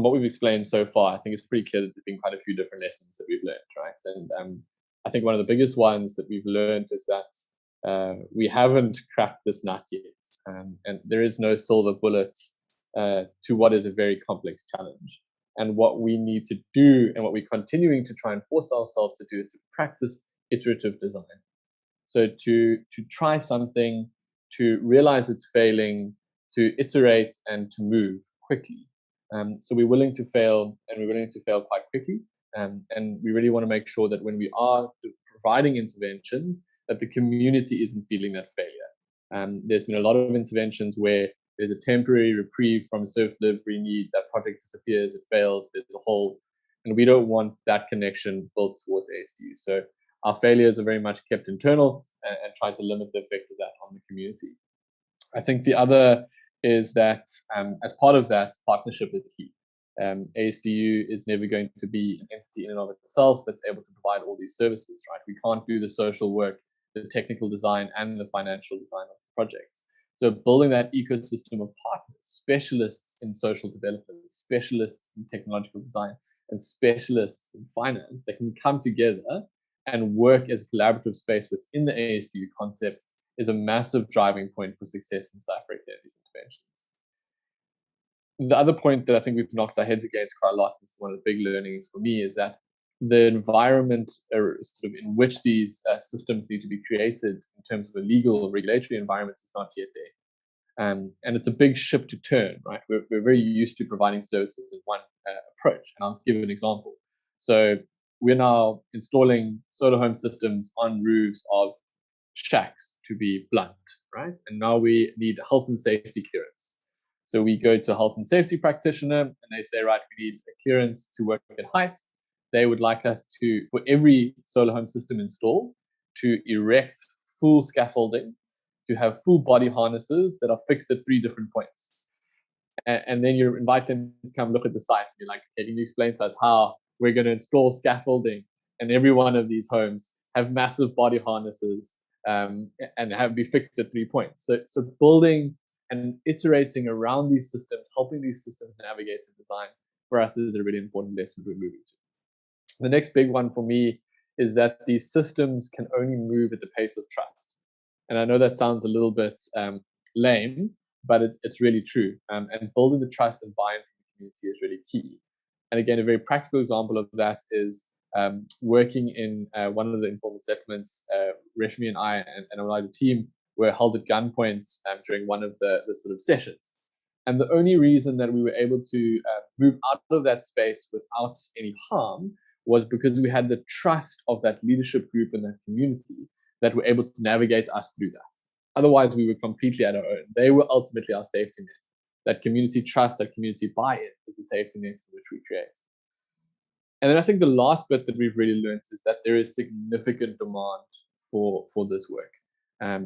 from what we've explained so far, I think it's pretty clear that there's been quite a few different lessons that we've learned, right? And I think one of the biggest ones that we've learned is that we haven't cracked this nut yet, and there is no silver bullet to what is a very complex challenge. And what we need to do, and what we're continuing to try and force ourselves to do, is to practice iterative design. So to try something, to realize it's failing, to iterate, and to move quickly. So we're willing to fail, and we're willing to fail quite quickly. And we really want to make sure that when we are providing interventions, that the community isn't feeling that failure. There's been a lot of interventions where there's a temporary reprieve from service delivery need, that project disappears, it fails, there's a hole, and we don't want that connection built towards ASDU. So our failures are very much kept internal and try to limit the effect of that on the community. I think the other is that as part of that, partnership is key. ASDU is never going to be an entity in and of itself that's able to provide all these services, right? We can't do the social work, the technical design, and the financial design of the projects. So building that ecosystem of partners, specialists in social development, specialists in technological design, and specialists in finance that can come together and work as a collaborative space within the ASDU concept is a massive driving point for success in South Africa in these interventions. The other point that I think we've knocked our heads against quite a lot, and this is one of the big learnings for me, is that the environment sort of in which these systems need to be created in terms of a legal or regulatory environment is not yet there. And it's a big ship to turn, right? We're very used to providing services in one approach. And I'll give an example. So we're now installing solar home systems on roofs of shacks, to be blunt, right? And now we need health and safety clearance. So we go to a health and safety practitioner and they say, right, we need a clearance to work at height. They would like us to, for every solar home system installed, to erect full scaffolding, to have full body harnesses that are fixed at 3 different points. And then you invite them to come look at the site. And you're like, okay, can you explain to us how we're going to install scaffolding and every one of these homes have massive body harnesses and be fixed at 3 points. So building and iterating around these systems, helping these systems navigate and design, for us is a really important lesson we're moving to. The next big one for me is that these systems can only move at the pace of trust. And I know that sounds a little bit lame, but it's really true. And building the trust and buy-in from the community is really key. And again, a very practical example of that is working in one of the informal settlements. Reshmi and I and our team were held at gunpoint during one of the sort of sessions. And the only reason that we were able to move out of that space without any harm was because we had the trust of that leadership group and that community that were able to navigate us through that. Otherwise, we were completely at our own. They were ultimately our safety net. That community trust, that community buy-in is the safety net which we create. And then I think the last bit that we've really learned is that there is significant demand for this work.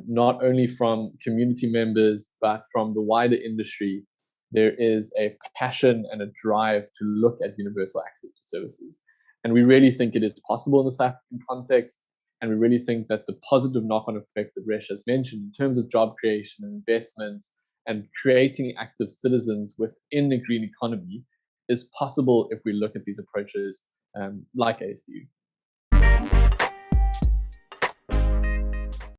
Not only from community members, but from the wider industry. There is a passion and a drive to look at universal access to services. And we really think it is possible in the South African context. And we really think that the positive knock-on effect that Resh has mentioned in terms of job creation and investment and creating active citizens within the green economy is possible if we look at these approaches like ASDU.